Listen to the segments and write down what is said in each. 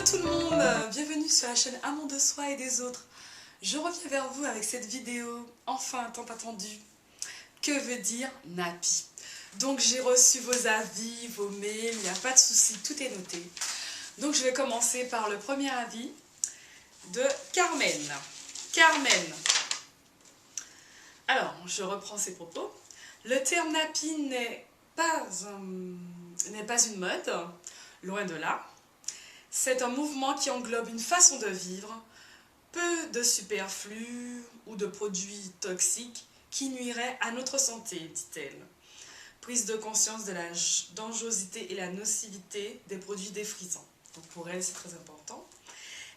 Hello tout le monde, bienvenue sur la chaîne Amour de soi et des autres. Je reviens vers vous avec cette vidéo, enfin tant attendue. Que veut dire nappy? Donc j'ai reçu vos avis, vos mails, il n'y a pas de souci, tout est noté. Donc je vais commencer par le premier avis de Carmen. Carmen. Alors, je reprends ses propos. Le terme nappy n'est pas une mode, loin de là. C'est un mouvement qui englobe une façon de vivre, peu de superflu ou de produits toxiques qui nuiraient à notre santé, dit-elle. Prise de conscience de la dangerosité et la nocivité des produits défrisants. Donc pour elle, c'est très important.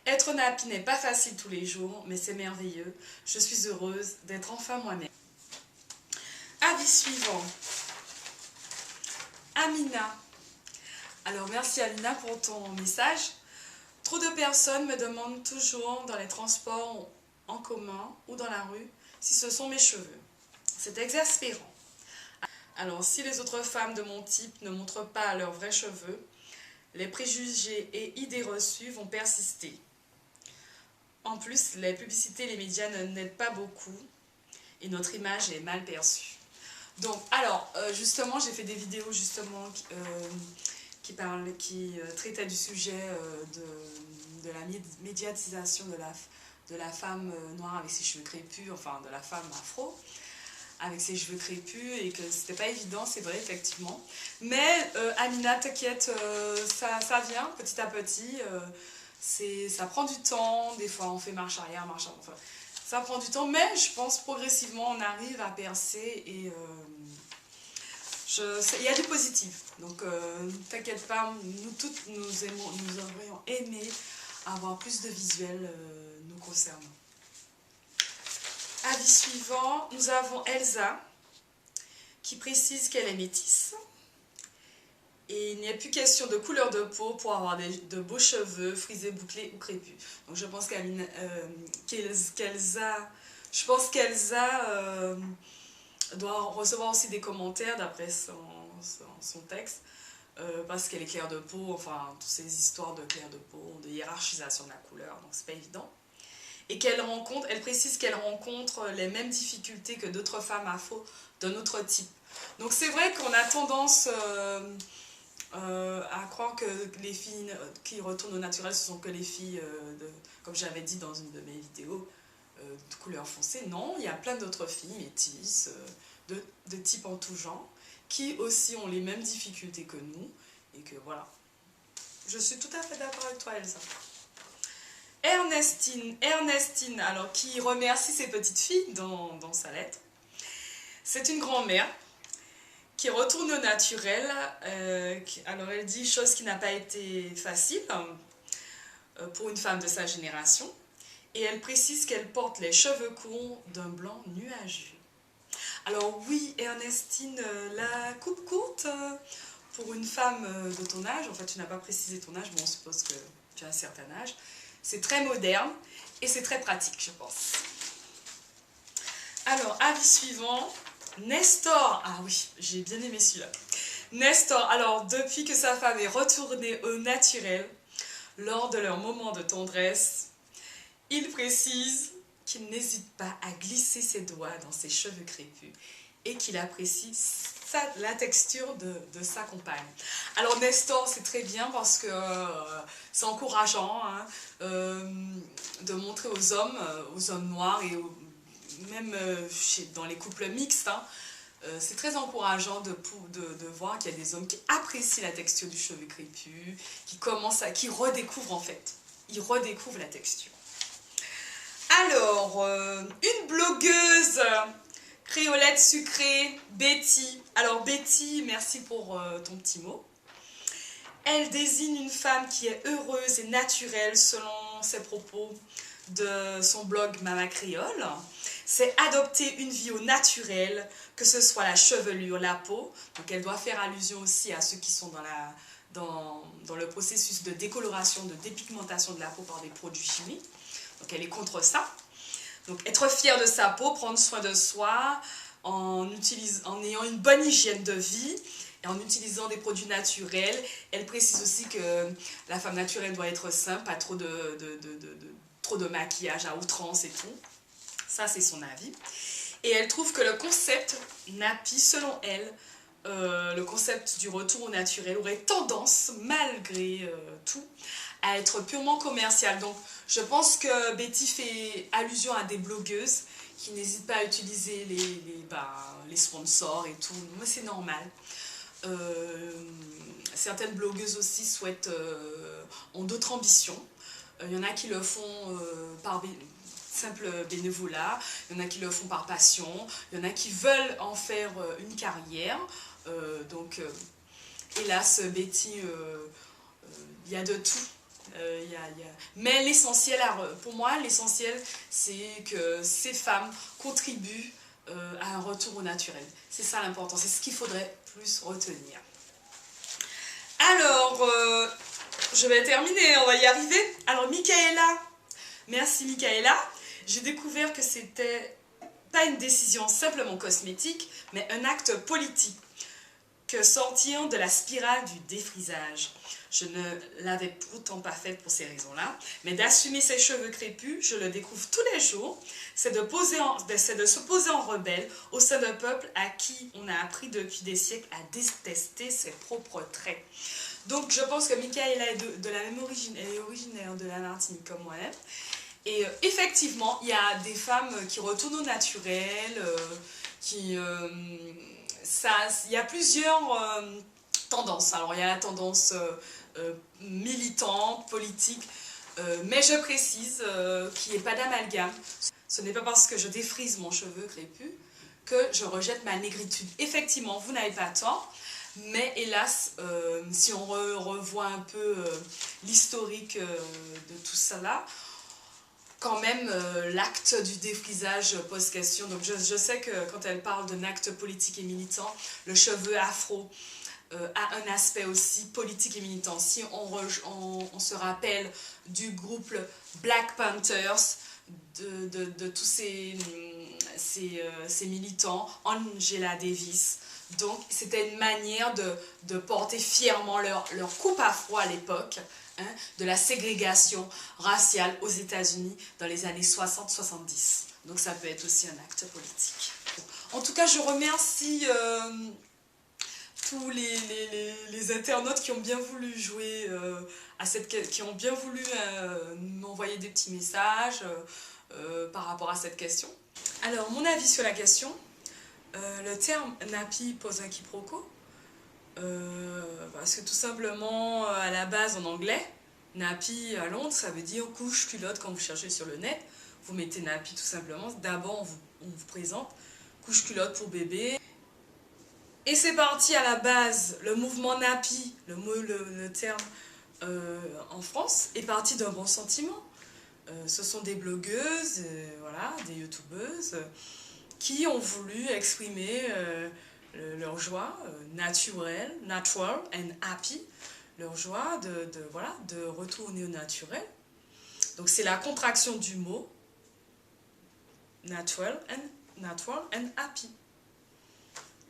Être nappy n'est pas facile tous les jours, mais c'est merveilleux. Je suis heureuse d'être enfin moi-même. Avis suivant. Amina. Alors merci Amina pour ton message. Trop de personnes me demandent toujours dans les transports en commun ou dans la rue si ce sont mes cheveux. C'est exaspérant. Alors si les autres femmes de mon type ne montrent pas leurs vrais cheveux, les préjugés et idées reçues vont persister. En plus, les publicités et les médias n'aident pas beaucoup et notre image est mal perçue. Donc, alors, justement, j'ai fait des vidéos justement qui traitaient du sujet de la médiatisation de la femme noire avec ses cheveux crépus, enfin de la femme afro avec ses cheveux crépus, et que c'était pas évident, c'est vrai, effectivement. Mais Amina, t'inquiète, ça vient petit à petit. Ça prend du temps, des fois on fait marche arrière, enfin, ça prend du temps, mais je pense progressivement on arrive à percer et il y a du positif. Donc t'inquiète pas, nous toutes nous aurions aimé avoir plus de visuels nous concernant. Avis suivant, nous avons Elsa qui précise qu'elle est métisse. Et il n'y a plus question de couleur de peau pour avoir de beaux cheveux, frisés, bouclés ou crépus. Donc je pense qu'Elsa doit recevoir aussi des commentaires d'après son texte. Parce qu'elle est claire de peau, enfin toutes ces histoires de clair de peau, de hiérarchisation de la couleur, donc c'est pas évident. Et elle précise qu'elle rencontre les mêmes difficultés que d'autres femmes afro d'un autre type. Donc c'est vrai qu'on a tendance à croire que les filles qui retournent au naturel, ce sont que les filles, comme j'avais dit dans une de mes vidéos, de couleur foncée. Non, il y a plein d'autres filles métisses, de type en tout genre, qui aussi ont les mêmes difficultés que nous, et que voilà. Je suis tout à fait d'accord avec toi, Elsa. Ernestine, alors qui remercie ses petites filles dans sa lettre. C'est une grand-mère qui retourne au naturel. Alors elle dit chose qui n'a pas été facile pour une femme de sa génération. Et elle précise qu'elle porte les cheveux courts d'un blanc nuageux. Alors oui, Ernestine, la coupe courte pour une femme de ton âge, en fait tu n'as pas précisé ton âge, mais on suppose que tu as un certain âge. C'est très moderne et c'est très pratique, je pense. Alors, avis suivant, Nestor. Ah oui, j'ai bien aimé celui-là. Nestor, alors depuis que sa femme est retournée au naturel, lors de leur moment de tendresse, il précise qu'il n'hésite pas à glisser ses doigts dans ses cheveux crépus et qu'il apprécie la texture de sa compagne. Alors Nestor, c'est très bien parce que c'est encourageant hein, de montrer aux hommes noirs et même dans les couples mixtes, hein, c'est très encourageant de voir qu'il y a des hommes qui apprécient la texture du cheveu crépus, qui redécouvrent en fait, ils redécouvrent la texture. Alors, une blogueuse créolette sucrée, Betty. Alors Betty, merci pour ton petit mot. Elle désigne une femme qui est heureuse et naturelle selon ses propos de son blog Mama Créole. C'est adopter une vie au naturel, que ce soit la chevelure, la peau. Donc elle doit faire allusion aussi à ceux qui sont dans le processus de décoloration, de dépigmentation de la peau par des produits chimiques. Donc elle est contre ça. Donc être fier de sa peau, prendre soin de soi en ayant une bonne hygiène de vie et en utilisant des produits naturels. Elle précise aussi que la femme naturelle doit être simple, pas trop trop de maquillage à outrance et tout. Ça, c'est son avis. Et elle trouve que le concept nappy, selon elle, le concept du retour au naturel aurait tendance, malgré tout, à être purement commercial. Donc, je pense que Betty fait allusion à des blogueuses qui n'hésitent pas à utiliser les sponsors et tout. Mais c'est normal. Certaines blogueuses aussi ont d'autres ambitions. Il y en a qui le font par simple bénévolat, il y en a qui le font par passion, il y en a qui veulent en faire une carrière. Donc, hélas, Betty, il y a de tout. Mais l'essentiel, pour moi, l'essentiel, c'est que ces femmes contribuent à un retour au naturel. C'est ça l'important, c'est ce qu'il faudrait plus retenir. Alors, je vais terminer, on va y arriver. Alors, Michaela, merci Michaela. J'ai découvert que c'était pas une décision simplement cosmétique, mais un acte politique. Que sortir de la spirale du défrisage. Je ne l'avais pourtant pas faite pour ces raisons-là, mais d'assumer ses cheveux crépus, je le découvre tous les jours, c'est de se poser en rebelle au sein d'un peuple à qui on a appris depuis des siècles à détester ses propres traits. Donc je pense que Michaela est de la même origine, elle est originaire de la Martinique comme moi-même. Et effectivement, il y a des femmes qui retournent au naturel, il y a plusieurs tendances. Alors il y a la tendance militante, politique, mais je précise qu'il n'y ait pas d'amalgame. Ce n'est pas parce que je défrise mon cheveu crépus que je rejette ma négritude. Effectivement, vous n'avez pas tort, mais hélas, si on revoit un peu l'historique de tout cela, quand même, l'acte du défrisage pose question. Donc je sais que quand elle parle d'un acte politique et militant, le cheveu afro a un aspect aussi politique et militant. Si on se rappelle du groupe Black Panthers, de tous ces militants, Angela Davis. Donc c'était une manière de porter fièrement leur coupe afro à l'époque, hein, de la ségrégation raciale aux États-Unis dans les années 60-70. Donc ça peut être aussi un acte politique. En tout cas, je remercie tous les internautes qui ont bien voulu jouer qui ont bien voulu m'envoyer des petits messages par rapport à cette question. Alors, mon avis sur la question, le terme nappy pose un quiproquo. Parce que tout simplement, à la base en anglais, nappy à Londres, ça veut dire couche, culotte. Quand vous cherchez sur le net, vous mettez nappy tout simplement. D'abord, on vous présente couche, culotte pour bébé. Et c'est parti à la base, le mouvement nappy, le terme en France, est parti d'un bon sentiment. Ce sont des blogueuses, voilà, des youtubeuses, qui ont voulu exprimer leur joie natural and happy, leur joie de retourner au naturel. Donc c'est la contraction du mot natural and happy.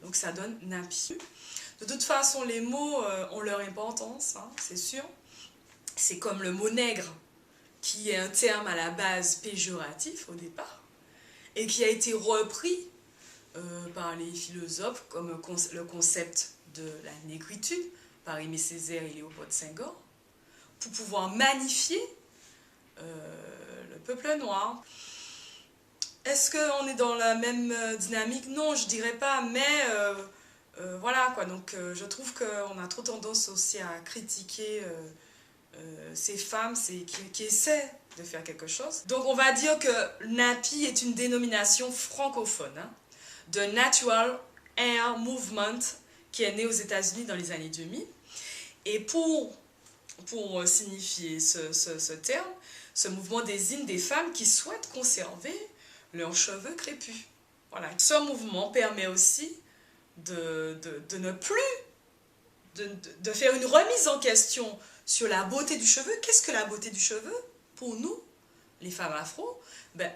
Donc ça donne nappy. De toute façon, les mots ont leur importance, hein, c'est sûr. C'est comme le mot nègre, qui est un terme à la base péjoratif au départ, et qui a été repris par les philosophes comme le concept de la négritude, par Aimé Césaire et Léopold Senghor, pour pouvoir magnifier le peuple noir. Est-ce qu'on est dans la même dynamique? Non, je dirais pas, mais voilà quoi. Donc je trouve qu'on a trop tendance aussi à critiquer ces femmes qui essaient de faire quelque chose. Donc on va dire que nappy est une dénomination francophone, hein, de Natural Hair Movement qui est né aux États-Unis dans les années 2000. Et pour signifier ce terme, ce mouvement désigne des femmes qui souhaitent conserver leurs cheveux crépus. Voilà. Ce mouvement permet aussi de ne plus, de faire une remise en question sur la beauté du cheveu. Qu'est-ce que la beauté du cheveu pour nous, les femmes afro?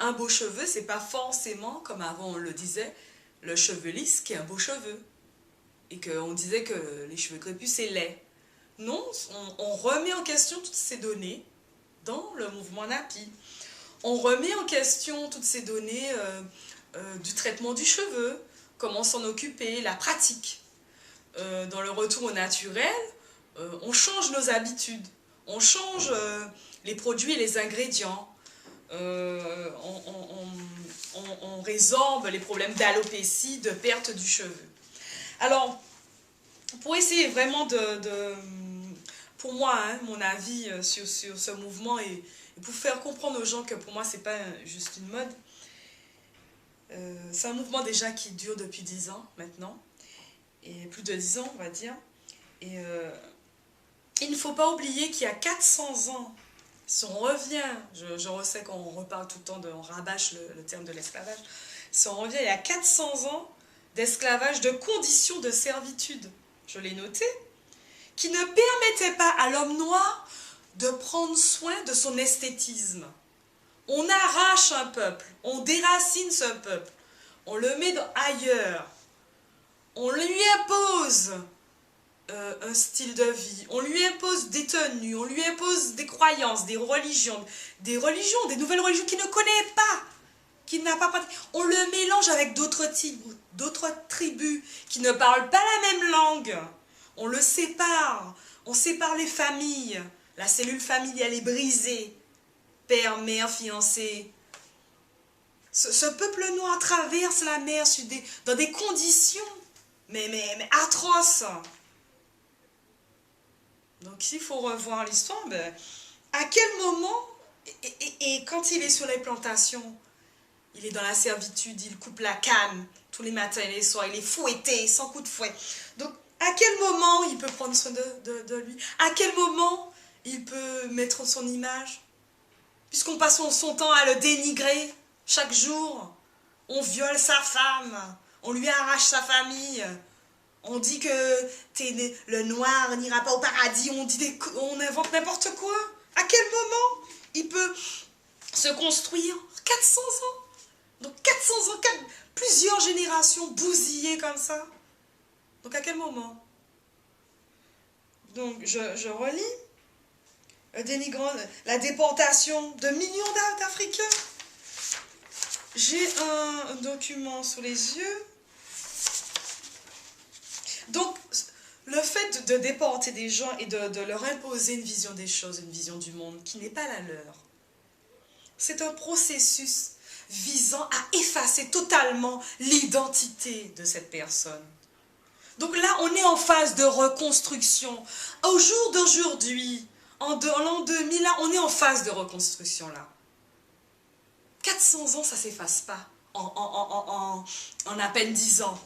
Un beau cheveu, c'est pas forcément, comme avant on le disait, le cheveu lisse qui est un beau cheveu. et qu'on disait que les cheveux crépus c'est laid. Non, on remet en question toutes ces données dans le mouvement NAPI. On remet en question toutes ces données du traitement du cheveu, comment s'en occuper, la pratique. Dans le retour au naturel, on change nos habitudes, on change les produits et les ingrédients, on résorbe les problèmes d'alopécie, de perte du cheveu. Alors, pour essayer vraiment pour moi, hein, mon avis sur ce mouvement et pour faire comprendre aux gens que pour moi, c'est pas juste une mode, c'est un mouvement déjà qui dure depuis 10 ans maintenant, et plus de 10 ans, on va dire. Et il ne faut pas oublier qu'il y a 400 ans, si on revient, je sais qu'on reparle tout le temps, on rabâche le terme de l'esclavage, si on revient il y a 400 ans d'esclavage, de conditions de servitude, je l'ai noté, qui ne permettait pas à l'homme noir de prendre soin de son esthétisme. On arrache un peuple, on déracine ce peuple, on le met ailleurs, on lui impose un style de vie, on lui impose des tenues, on lui impose des croyances, des nouvelles religions qu'il ne connaît pas, qu'il n'a pas pratiqué. On le mélange avec d'autres tribus qui ne parlent pas la même langue. On le sépare, on sépare les familles, la cellule familiale est brisée, père, mère, fiancé. Ce peuple noir traverse la mer dans des conditions mais atroces. Donc s'il faut revoir l'histoire, à quel moment, et quand il est sur les plantations, il est dans la servitude, il coupe la canne tous les matins et les soirs, il est fouetté sans coup de fouet. Donc à quel moment il peut prendre soin de lui? À quel moment il peut mettre son image? Puisqu'on passe son temps à le dénigrer chaque jour, on viole sa femme, on lui arrache sa famille, on dit que le noir n'ira pas au paradis, on invente n'importe quoi. À quel moment il peut se construire? 400 ans. Donc 400 ans, plusieurs générations bousillées comme ça. Donc à quel moment? Donc je relis. Dénigrant la déportation de millions d'Africains. J'ai un document sous les yeux. Donc, le fait de déporter des gens et de leur imposer une vision des choses, une vision du monde qui n'est pas la leur, c'est un processus visant à effacer totalement l'identité de cette personne. Donc là, on est en phase de reconstruction. Au jour d'aujourd'hui, en l'an 2000, là, on est en phase de reconstruction là. 400 ans, ça ne s'efface pas en à peine 10 ans.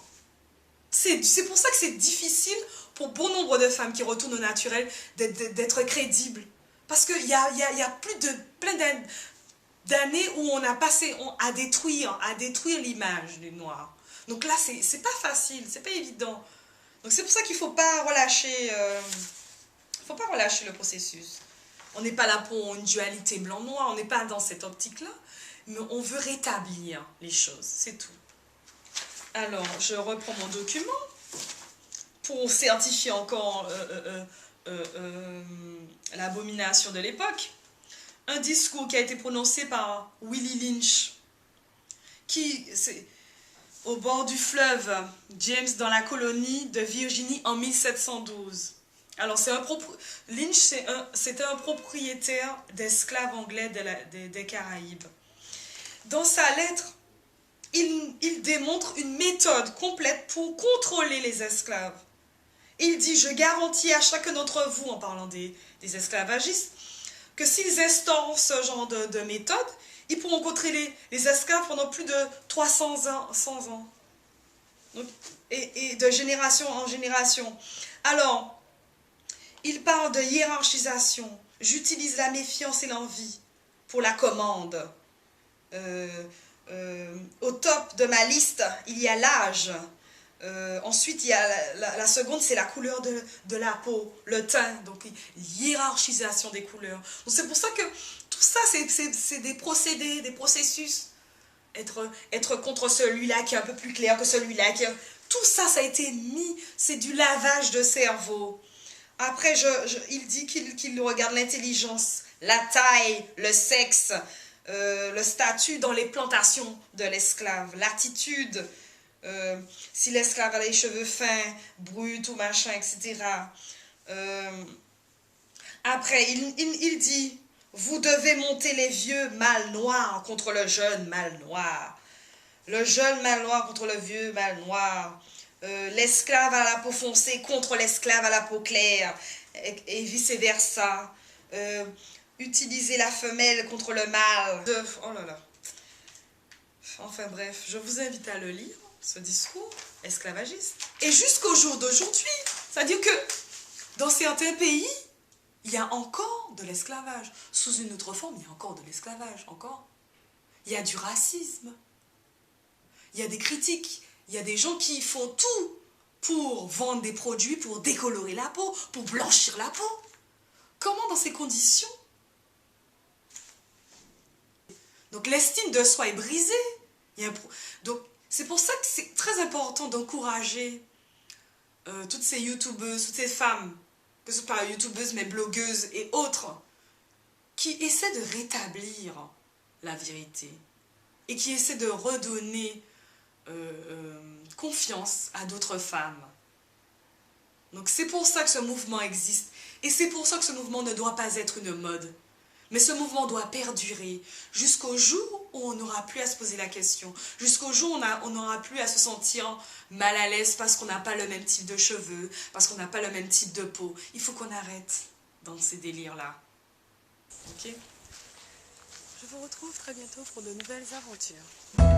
C'est pour ça que c'est difficile pour bon nombre de femmes qui retournent au naturel d'être crédibles. Parce qu'il y a plein d'années où on a passé à détruire l'image du noir. Donc là, c'est pas facile, c'est pas évident. Donc c'est pour ça qu'il ne faut pas relâcher le processus. On n'est pas là pour une dualité blanc-noir, on n'est pas dans cette optique-là, mais on veut rétablir les choses, c'est tout. Alors, je reprends mon document pour certifier encore l'abomination de l'époque. Un discours qui a été prononcé par Willie Lynch, au bord du fleuve James dans la colonie de Virginie en 1712. Alors, Lynch, c'était un propriétaire d'esclaves anglais des Caraïbes. Dans sa lettre, il démontre une méthode complète pour contrôler les esclaves. Il dit: je garantis à chacun d'entre vous, en parlant des esclavagistes, que s'ils instaurent ce genre de méthode, ils pourront contrôler les esclaves pendant plus de 300 ans, 100 ans. Donc, et de génération en génération. Alors, il parle de hiérarchisation. J'utilise la méfiance et l'envie pour la commande. Au top de ma liste, il y a l'âge. Ensuite, il y a la seconde, c'est la couleur de la peau, le teint. Donc, hiérarchisation des couleurs. Donc, c'est pour ça que tout ça, c'est des procédés, des processus. Être contre celui-là qui est un peu plus clair que celui-là. Tout ça, ça a été mis, c'est du lavage de cerveau. Après, il dit qu'il regarde l'intelligence, la taille, le sexe, le statut dans les plantations de l'esclave, l'attitude, si l'esclave a les cheveux fins, bruts ou machin, etc. Après, il dit, vous devez monter les vieux mâles noirs contre le jeune mâle noir. Le jeune mâle noir contre le vieux mâle noir. L'esclave à la peau foncée contre l'esclave à la peau claire. Et vice-versa. Utiliser la femelle contre le mâle. Oh là là. Enfin bref, je vous invite à le lire, ce discours esclavagiste. Et jusqu'au jour d'aujourd'hui, c'est-à-dire que dans certains pays, il y a encore de l'esclavage. Sous une autre forme, il y a encore de l'esclavage, encore. Il y a du racisme. Il y a des critiques. Il y a des gens qui font tout pour vendre des produits, pour décolorer la peau, pour blanchir la peau. Comment dans ces conditions? Donc l'estime de soi est brisée. Donc c'est pour ça que c'est très important d'encourager toutes ces youtubeuses, toutes ces femmes, que ce soit pas youtubeuses mais blogueuses et autres, qui essaient de rétablir la vérité et qui essaient de redonner confiance à d'autres femmes. Donc c'est pour ça que ce mouvement existe et c'est pour ça que ce mouvement ne doit pas être une mode. Mais ce mouvement doit perdurer jusqu'au jour où on n'aura plus à se poser la question, jusqu'au jour où on n'aura plus à se sentir mal à l'aise parce qu'on n'a pas le même type de cheveux, parce qu'on n'a pas le même type de peau. Il faut qu'on arrête dans ces délires-là. Ok? Je vous retrouve très bientôt pour de nouvelles aventures.